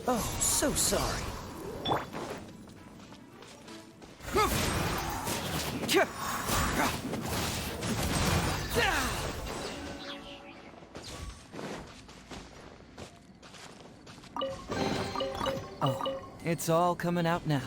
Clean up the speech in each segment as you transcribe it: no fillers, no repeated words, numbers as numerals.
Oh, so sorry. Oh, it's all coming out now.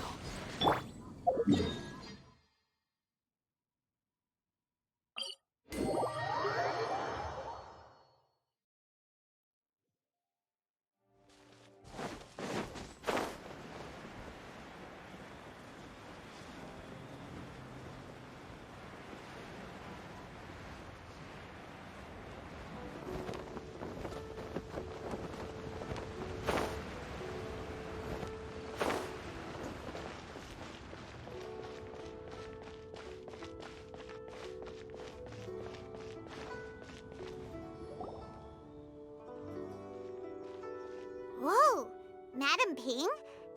Whoa! Madam Ping?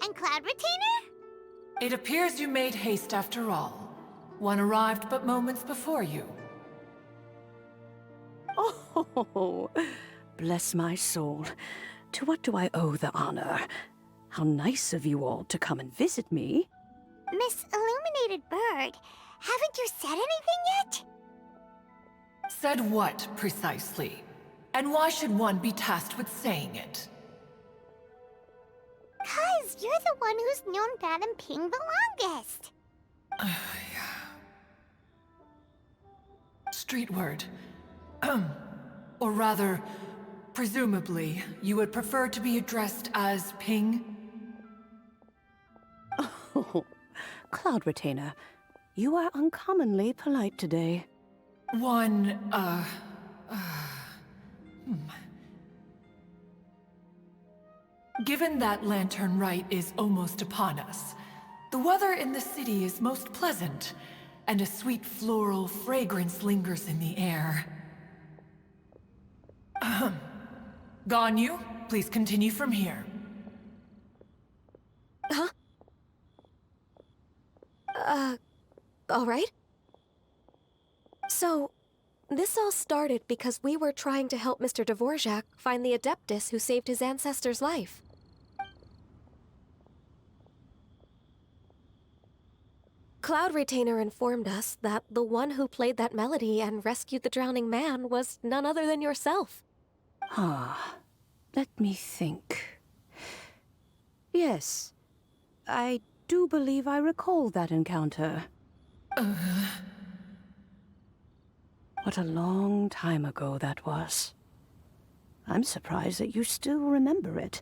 And Cloud Retainer? It appears you made haste after all. One arrived but moments before you. Oh, bless my soul. To what do I owe the honor? How nice of you all to come and visit me. Miss Illuminated Bird, haven't you said anything yet? Said what, precisely? And why should one be tasked with saying it? 'Cause you're the one who's known Madam Ping the longest. Street word. Or rather, presumably, you would prefer to be addressed as Ping? Oh, Cloud Retainer, you are uncommonly polite today. Given that Lantern Rite is almost upon us, the weather in the city is most pleasant, and a sweet floral fragrance lingers in the air. Ganyu, please continue from here. Huh? All right. So, this all started because we were trying to help Mr. Dvorak find the Adeptus who saved his ancestor's life. Cloud Retainer informed us that the one who played that melody and rescued the drowning man was none other than yourself. Ah, let me think. Yes, I do believe I recall that encounter. What a long time ago that was. I'm surprised that you still remember it.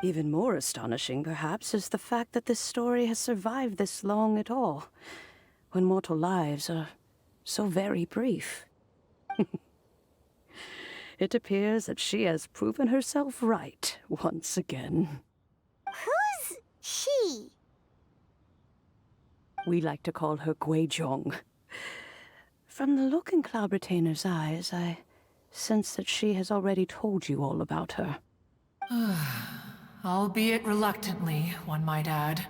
Even more astonishing, perhaps, is the fact that this story has survived this long at all, when mortal lives are so very brief. It appears that she has proven herself right once again. Who's she? We like to call her Guizhong. From the look in Cloud Retainer's eyes, I sense that she has already told you all about her. Albeit reluctantly, one might add.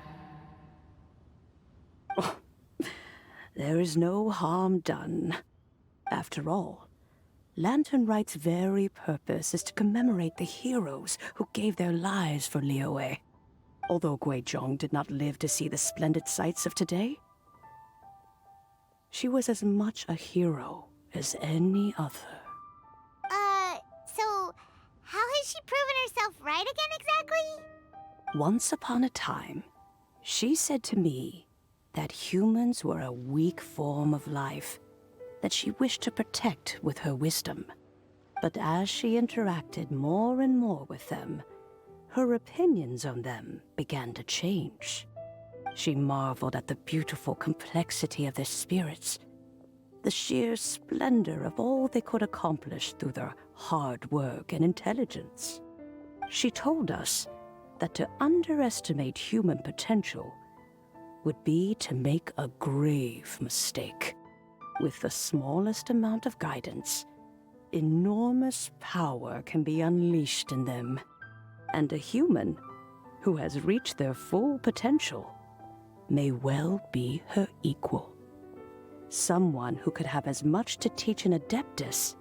There is no harm done. After all, Lantern Rite's very purpose is to commemorate the heroes who gave their lives for Liyue. Although Guizhong did not live to see the splendid sights of today, she was as much a hero as any other. So, how has she proven herself right again exactly? Once upon a time, she said to me that humans were a weak form of life that she wished to protect with her wisdom. But as she interacted more and more with them, her opinions on them began to change. She marveled at the beautiful complexity of their spirits, the sheer splendor of all they could accomplish through their hard work and intelligence. She told us that to underestimate human potential would be to make a grave mistake. With the smallest amount of guidance, enormous power can be unleashed in them. And a human who has reached their full potential may well be her equal. Someone who could have as much to teach an Adeptus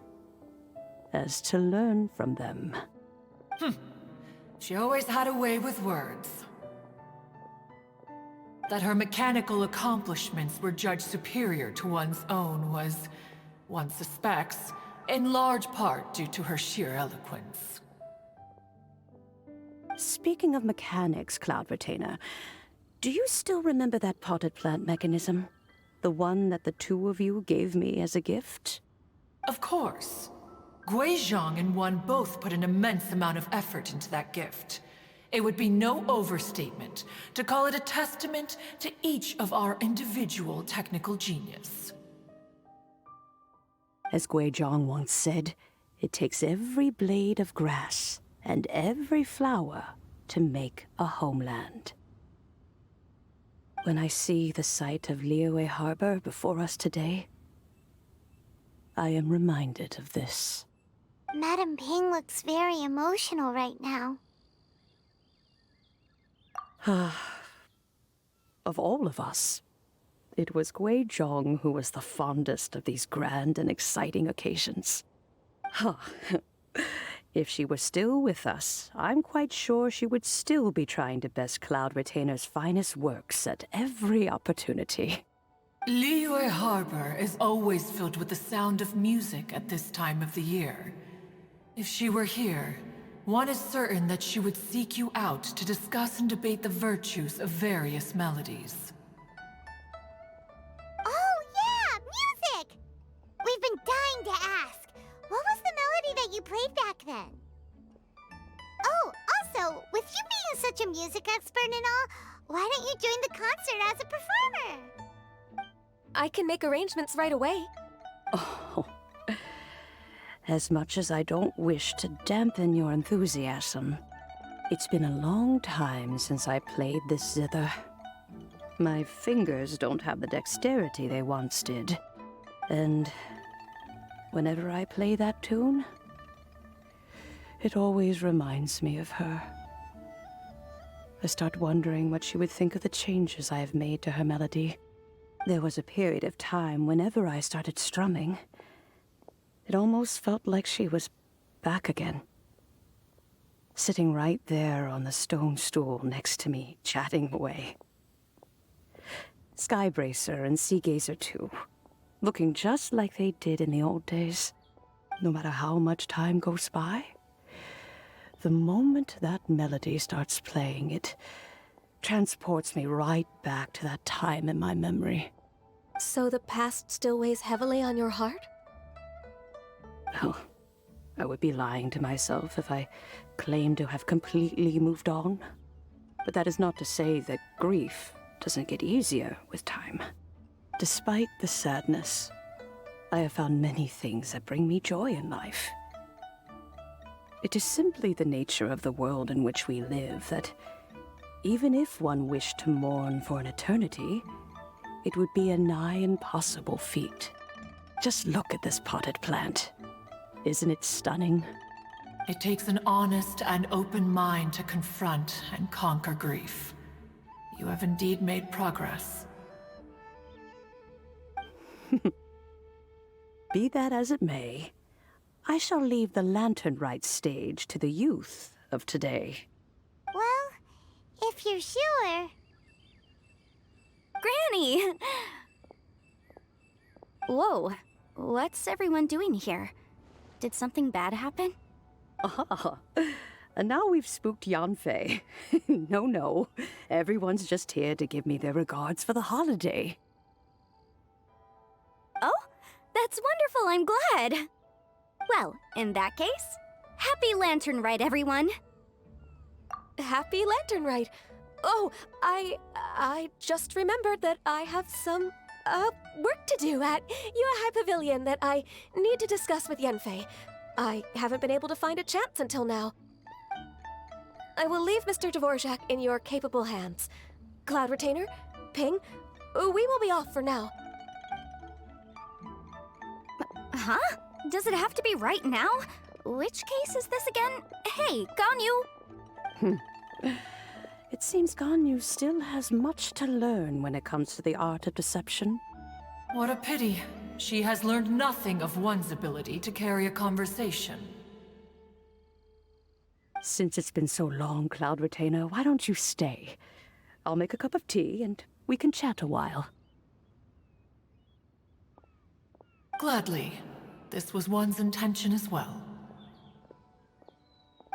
as to learn from them. She always had a way with words. That her mechanical accomplishments were judged superior to one's own was, one suspects, in large part due to her sheer eloquence. Speaking of mechanics, Cloud Retainer, do you still remember that potted plant mechanism? The one that the two of you gave me as a gift? Of course. Guizhong and one both put an immense amount of effort into that gift. It would be no overstatement to call it a testament to each of our individual technical genius. As Guizhong once said, it takes every blade of grass and every flower to make a homeland. When I see the sight of Liyue Harbor before us today, I am reminded of this. Madam Ping looks very emotional right now. Of all of us, it was Guizhong who was the fondest of these grand and exciting occasions. If she were still with us, I'm quite sure she would still be trying to best Cloud Retainer's finest works at every opportunity. Liyue Harbor is always filled with the sound of music at this time of the year. If she were here, one is certain that she would seek you out to discuss and debate the virtues of various melodies. Oh yeah, music! We've been dying to ask. What was the melody that you played back then? Oh, also, with you being such a music expert and all, why don't you join the concert as a performer? I can make arrangements right away. Oh, as much as I don't wish to dampen your enthusiasm, it's been a long time since I played this zither. My fingers don't have the dexterity they once did, and whenever I play that tune, it always reminds me of her. I start wondering what she would think of the changes I have made to her melody. There was a period of time whenever I started strumming, it almost felt like she was back again. Sitting right there on the stone stool next to me, chatting away. Skybracer and Seagazer too, looking just like they did in the old days. No matter how much time goes by, the moment that melody starts playing, it transports me right back to that time in my memory. So the past still weighs heavily on your heart? Well, I would be lying to myself if I claimed to have completely moved on. But that is not to say that grief doesn't get easier with time. Despite the sadness, I have found many things that bring me joy in life. It is simply the nature of the world in which we live that even if one wished to mourn for an eternity, it would be a nigh impossible feat. Just look at this potted plant. Isn't it stunning? It takes an honest and open mind to confront and conquer grief. You have indeed made progress. Be that as it may, I shall leave the Lantern Rite stage to the youth of today. Well, if you're sure. Granny! Whoa, what's everyone doing here? Did something bad happen? Ah, and now we've spooked Yanfei. No, everyone's just here to give me their regards for the holiday. Oh, that's wonderful, I'm glad. Well, in that case, happy Lantern Rite, everyone. Happy Lantern Rite. Oh, I just remembered that I have some, work to do at Yuehai Pavilion that I need to discuss with Yanfei. I haven't been able to find a chance until now. I will leave Mr. Dvorak in your capable hands. Cloud Retainer, Ping, we will be off for now. Huh? Does it have to be right now? Which case is this again? Hey, Ganyu! It seems Ganyu still has much to learn when it comes to the art of deception. What a pity. She has learned nothing of one's ability to carry a conversation. Since it's been so long, Cloud Retainer, why don't you stay? I'll make a cup of tea and we can chat a while. Gladly. This was one's intention as well.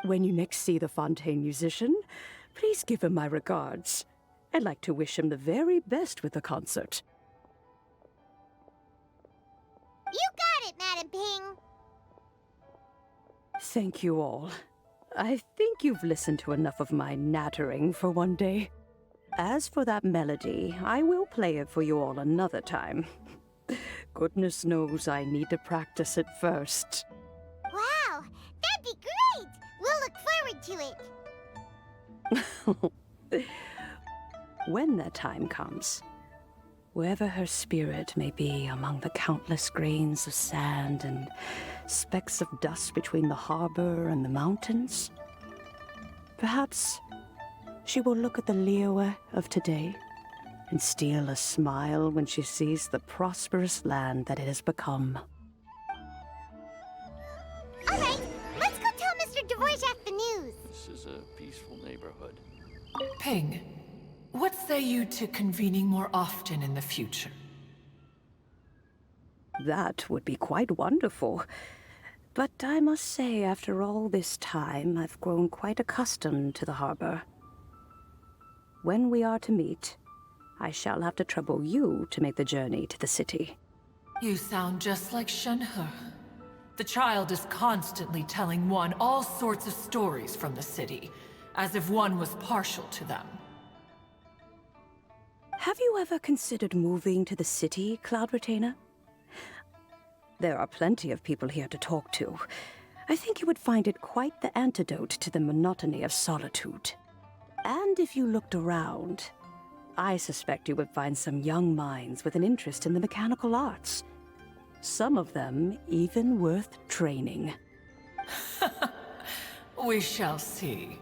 When you next see the Fontaine musician, please give him my regards. I'd like to wish him the very best with the concert. You got it, Madam Ping. Thank you all. I think you've listened to enough of my nattering for one day. As for that melody, I will play it for you all another time. Goodness knows I need to practice it first. Wow, that'd be great! We'll look forward to it. When that time comes, wherever her spirit may be among the countless grains of sand and specks of dust between the harbor and the mountains, perhaps she will look at the Liyue of today and steal a smile when she sees the prosperous land that it has become. All right, let's go tell Mr. Dvorak the news. This is a peaceful neighborhood. Ping, what say you to convening more often in the future? That would be quite wonderful. But I must say, after all this time, I've grown quite accustomed to the harbor. When we are to meet, I shall have to trouble you to make the journey to the city. You sound just like Shenhe. The child is constantly telling one all sorts of stories from the city, as if one was partial to them. Have you ever considered moving to the city, Cloud Retainer? There are plenty of people here to talk to. I think you would find it quite the antidote to the monotony of solitude. And if you looked around, I suspect you would find some young minds with an interest in the mechanical arts. Some of them even worth training. We shall see.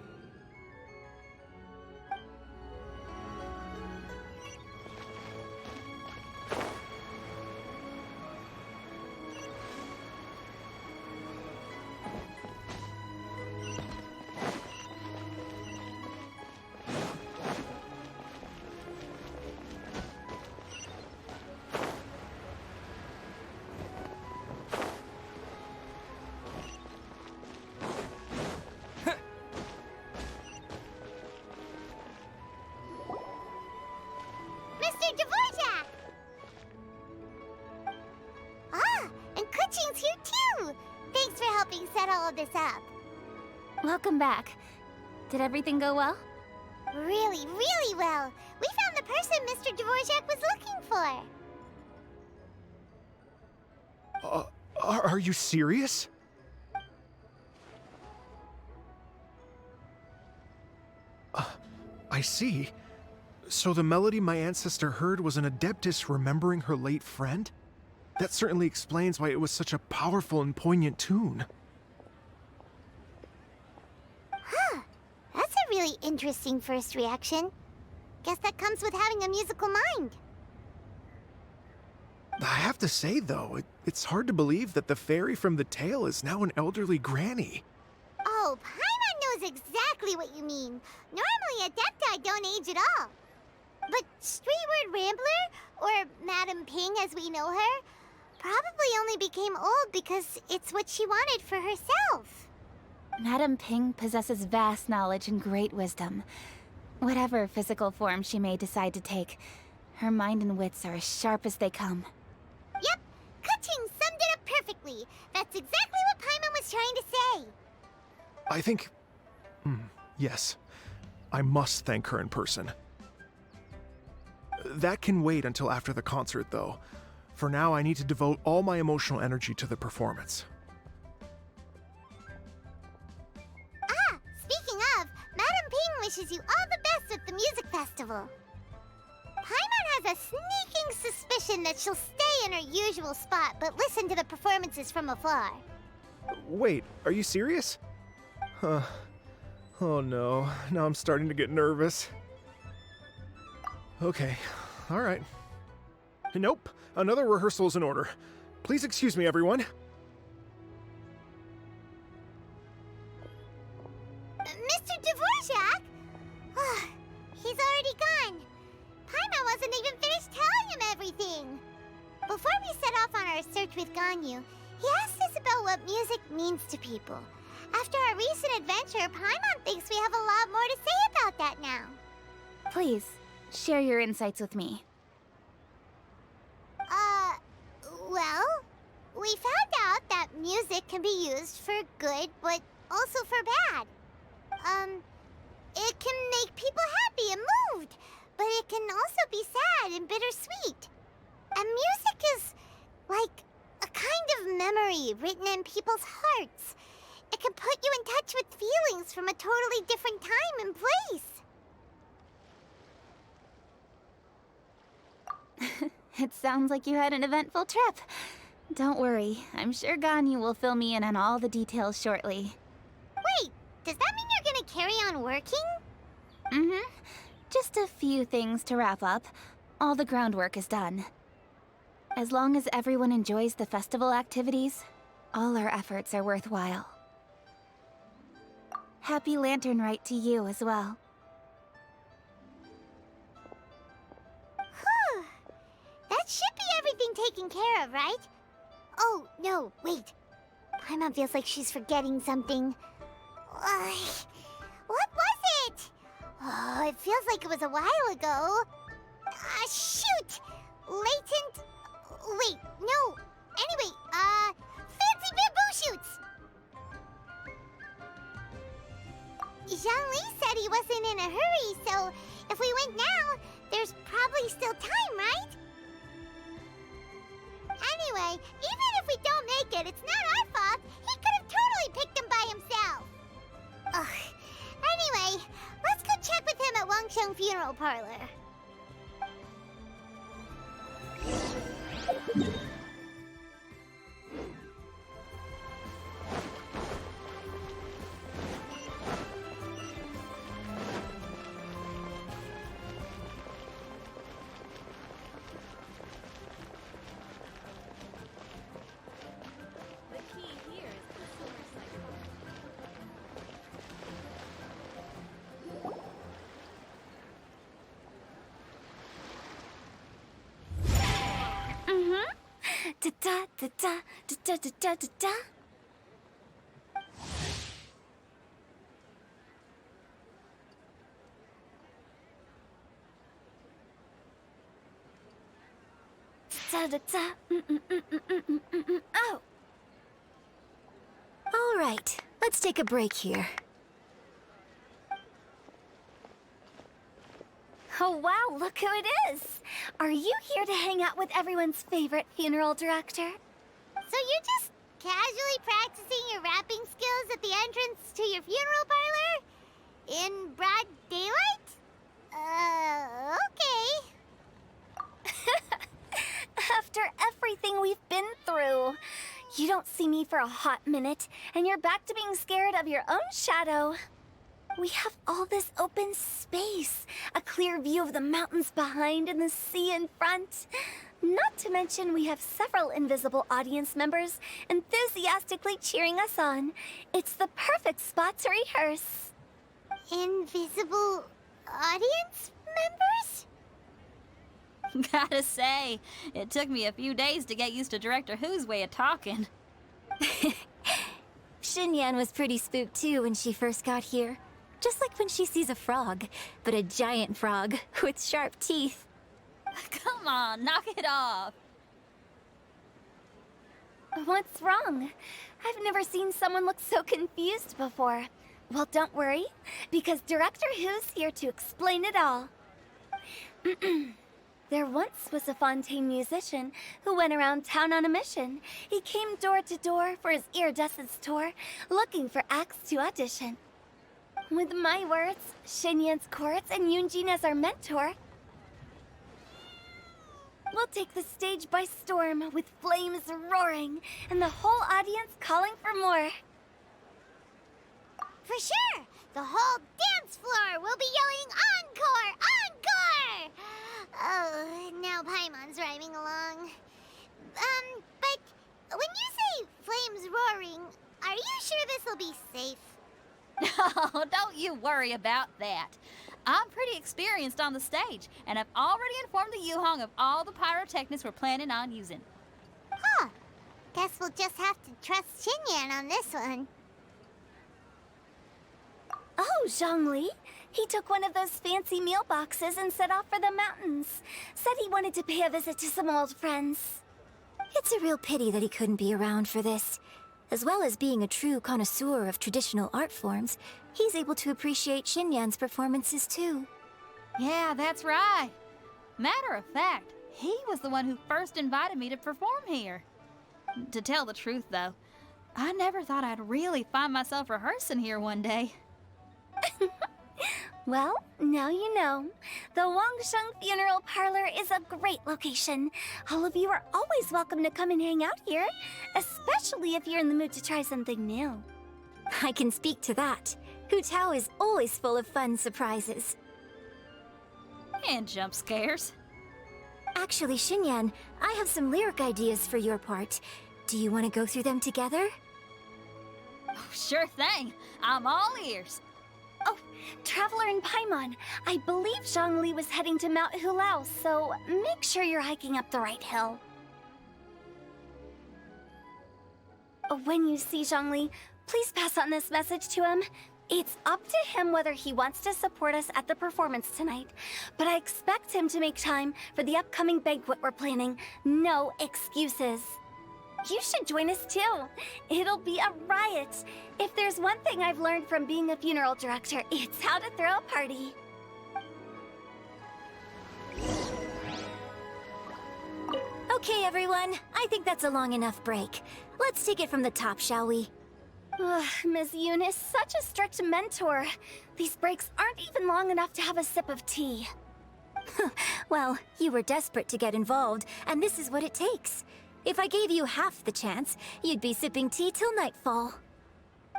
Mr. Dvorak! Ah, and Kuchin's here too! Thanks for helping set all of this up. Welcome back. Did everything go well? Really, really well. We found the person Mr. Dvorak was looking for. Are you serious? I see. So the melody my ancestor heard was an adeptus remembering her late friend? That certainly explains why it was such a powerful and poignant tune. Huh. That's a really interesting first reaction. Guess that comes with having a musical mind. I have to say, though, it's hard to believe that the fairy from the tale is now an elderly granny. Oh, Paimon knows exactly what you mean. Normally, Adepti don't age at all. But Streetward Rambler, or Madam Ping as we know her, probably only became old because it's what she wanted for herself. Madam Ping possesses vast knowledge and great wisdom. Whatever physical form she may decide to take, her mind and wits are as sharp as they come. Yep, Kuching summed it up perfectly. That's exactly what Paimon was trying to say. I think... yes. I must thank her in person. That can wait until after the concert, though. For now, I need to devote all my emotional energy to the performance. Ah, speaking of, Madam Ping wishes you all the best at the music festival. Paimon has a sneaking suspicion that she'll stay in her usual spot but listen to the performances from afar. Wait, are you serious? Huh. Oh no, now I'm starting to get nervous. Okay, alright. Nope, another rehearsal is in order. Please excuse me, everyone. Ganyu. He asked us about what music means to people. After our recent adventure, Paimon thinks we have a lot more to say about that now. Please, share your insights with me. Well, we found out that music can be used for good, but also for bad. It can make people happy and moved, but it can also be sad and bittersweet. And music is like a kind of memory written in people's hearts. It can put you in touch with feelings from a totally different time and place. It sounds like you had an eventful trip. Don't worry, I'm sure Ganyu will fill me in on all the details shortly. Wait, does that mean you're gonna carry on working? Mm-hmm. Just a few things to wrap up. All the groundwork is done. As long as everyone enjoys the festival activities, all our efforts are worthwhile. Happy Lantern Rite to you as well. Whew. That should be everything taken care of, right? Oh, no, wait. Paimon feels like she's forgetting something. What was it? Oh, it feels like it was a while ago. Shoot! Latent... Wait, no. Anyway, fancy bamboo shoots! Zhang-Li said he wasn't in a hurry, so if we went now, there's probably still time, right? Anyway, even if we don't make it, it's not our fault. He could have totally picked them by himself. Ugh. Anyway, let's go check with him at Wangsheng Funeral Parlor. Da da da da da da da da da. Da da da. Oh. All right, let's take a break here. Oh wow, look who it is! Are you here to hang out with everyone's favorite funeral director? So you're just casually practicing your rapping skills at the entrance to your funeral parlor? In broad daylight? Okay. After everything we've been through, you don't see me for a hot minute, and you're back to being scared of your own shadow. We have all this open space, a clear view of the mountains behind and the sea in front. Not to mention we have several invisible audience members enthusiastically cheering us on. It's the perfect spot to rehearse. Invisible audience members? Gotta say, it took me a few days to get used to Director Who's way of talking. Xinyan was pretty spooked too when she first got here. Just like when she sees a frog, but a giant frog with sharp teeth. Come on, knock it off. What's wrong? I've never seen someone look so confused before. Well, don't worry, because Director Who's here to explain it all. There once was a Fontaine musician who went around town on a mission. He came door to door for his iridescence tour, looking for acts to audition. With my words, Xinyan's chords, and Yunjin as our mentor, we'll take the stage by storm with flames roaring and the whole audience calling for more. For sure! The whole dance floor will be yelling encore! Encore! Oh, now Paimon's rhyming along. But when you say flames roaring, are you sure this'll be safe? Oh, don't you worry about that. I'm pretty experienced on the stage, and I've already informed the Yuhong of all the pyrotechnics we're planning on using. Huh. Guess we'll just have to trust Xinyan on this one. Oh, Zhongli. He took one of those fancy meal boxes and set off for the mountains. Said he wanted to pay a visit to some old friends. It's a real pity that he couldn't be around for this. As well as being a true connoisseur of traditional art forms, he's able to appreciate Xinyan's performances too. Yeah, that's right. Matter of fact, he was the one who first invited me to perform here. To tell the truth, though, I never thought I'd really find myself rehearsing here one day. Well, now you know. The Wangsheng Funeral Parlor is a great location. All of you are always welcome to come and hang out here, especially if you're in the mood to try something new. I can speak to that. Hu Tao is always full of fun surprises. And jump scares. Actually, Xinyan, I have some lyric ideas for your part. Do you want to go through them together? Oh, sure thing. I'm all ears. Oh, Traveler in Paimon, I believe Zhongli was heading to Mount Hulao, so make sure you're hiking up the right hill. When you see Zhongli, please pass on this message to him. It's up to him whether he wants to support us at the performance tonight, but I expect him to make time for the upcoming banquet we're planning. No excuses. You should join us too. It'll be a riot. If there's one thing I've learned from being a funeral director, it's how to throw a party. Okay, everyone. I think that's a long enough break. Let's take it from the top, shall we? Ms. Yoon is such a strict mentor. These breaks aren't even long enough to have a sip of tea. Well, you were desperate to get involved, and this is what it takes. If I gave you half the chance, you'd be sipping tea till nightfall.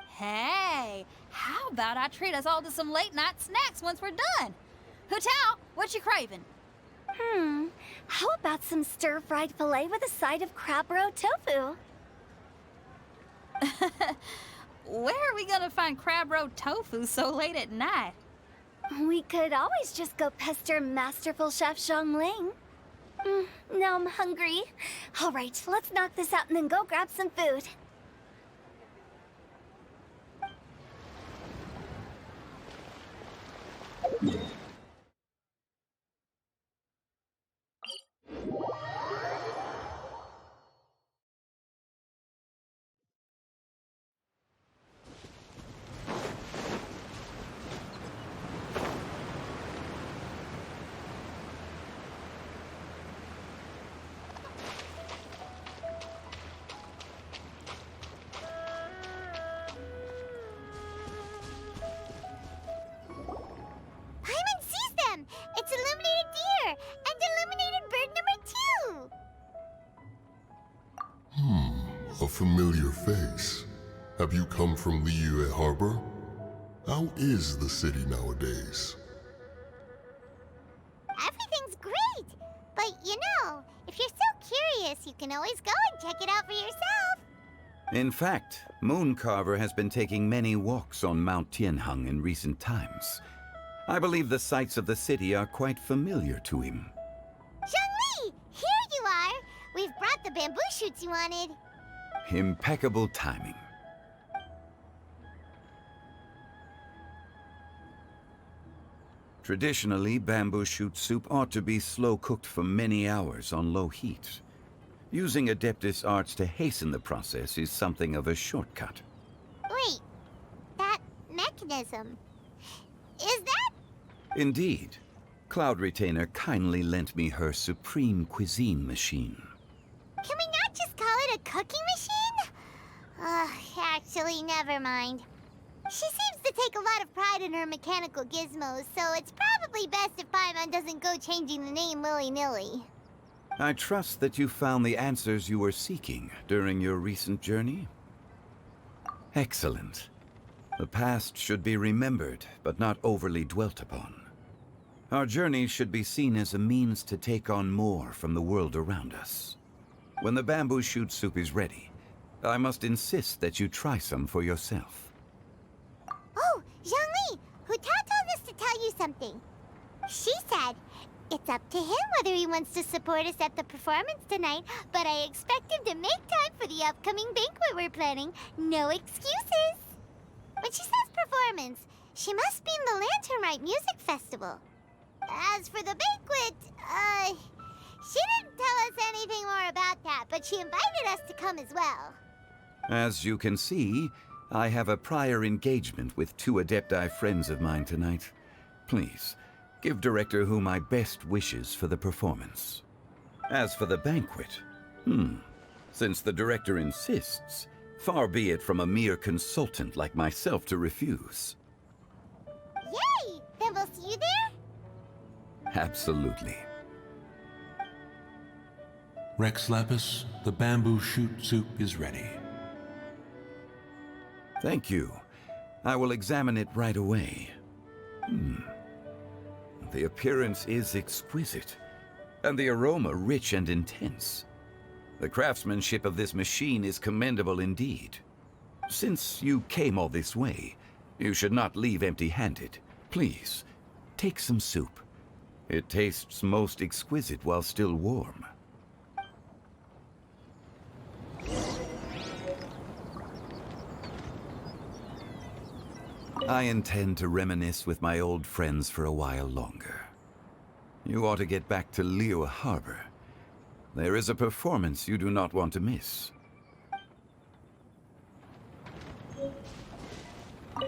Hey, how about I treat us all to some late-night snacks once we're done? Hu Tao, what you craving? How about some stir-fried filet with a side of crab roe tofu? Where are we gonna find crab roe tofu so late at night? We could always just go pester masterful chef Zhongling. Now I'm hungry. All right, let's knock this out and then go grab some food. Paimon sees them! It's illuminated deer! And illuminated bird number 2! A familiar face. Have you come from Liyue Harbor? How is the city nowadays? Everything's great! But you know, if you're so curious, you can always go and check it out for yourself! In fact, Mooncarver has been taking many walks on Mount Tianheng in recent times. I believe the sights of the city are quite familiar to him. Zhongli! Here you are! We've brought the bamboo shoots you wanted. Impeccable timing. Traditionally, bamboo shoot soup ought to be slow-cooked for many hours on low heat. Using Adeptus arts to hasten the process is something of a shortcut. Wait, that mechanism... is that... Indeed. Cloud Retainer kindly lent me her supreme cuisine machine. Can we not just call it a cooking machine? Actually, never mind. She seems to take a lot of pride in her mechanical gizmos, so it's probably best if Paimon doesn't go changing the name willy-nilly. I trust that you found the answers you were seeking during your recent journey? Excellent. The past should be remembered, but not overly dwelt upon. Our journey should be seen as a means to take on more from the world around us. When the bamboo shoot soup is ready, I must insist that you try some for yourself. Oh, Zhongli! Hu Tao told us to tell you something. She said, It's up to him whether he wants to support us at the performance tonight, but I expect him to make time for the upcoming banquet we're planning. No excuses. When she says performance, she must mean the Lantern Rite Music Festival. As for the banquet, she didn't tell us anything more about that, but she invited us to come as well. As you can see, I have a prior engagement with 2 Adepti friends of mine tonight. Please, give Director Who my best wishes for the performance. As for the banquet, since the Director insists, far be it from a mere consultant like myself to refuse. Yay! Then we'll see you there? Absolutely. Rex Lapis, the bamboo shoot soup is ready. Thank you. I will examine it right away. The appearance is exquisite, and the aroma rich and intense. The craftsmanship of this machine is commendable indeed. Since you came all this way, you should not leave empty-handed. Please, take some soup. It tastes most exquisite while still warm. I intend to reminisce with my old friends for a while longer. You ought to get back to Liyue Harbor. There is a performance you do not want to miss.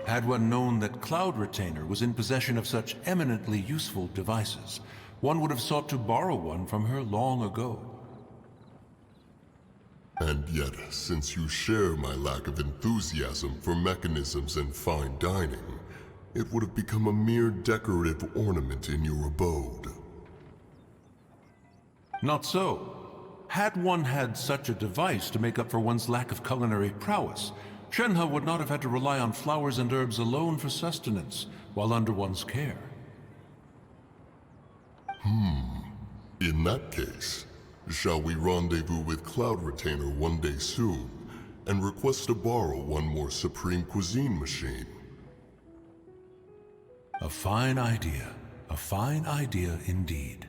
Had one known that Cloud Retainer was in possession of such eminently useful devices, one would have sought to borrow one from her long ago. And yet, since you share my lack of enthusiasm for mechanisms and fine dining, it would have become a mere decorative ornament in your abode. Not so. Had one had such a device to make up for one's lack of culinary prowess, Shenhe would not have had to rely on flowers and herbs alone for sustenance while under one's care. In that case, shall we rendezvous with Cloud Retainer one day soon, and request to borrow one more Supreme Cuisine machine? A fine idea. A fine idea indeed.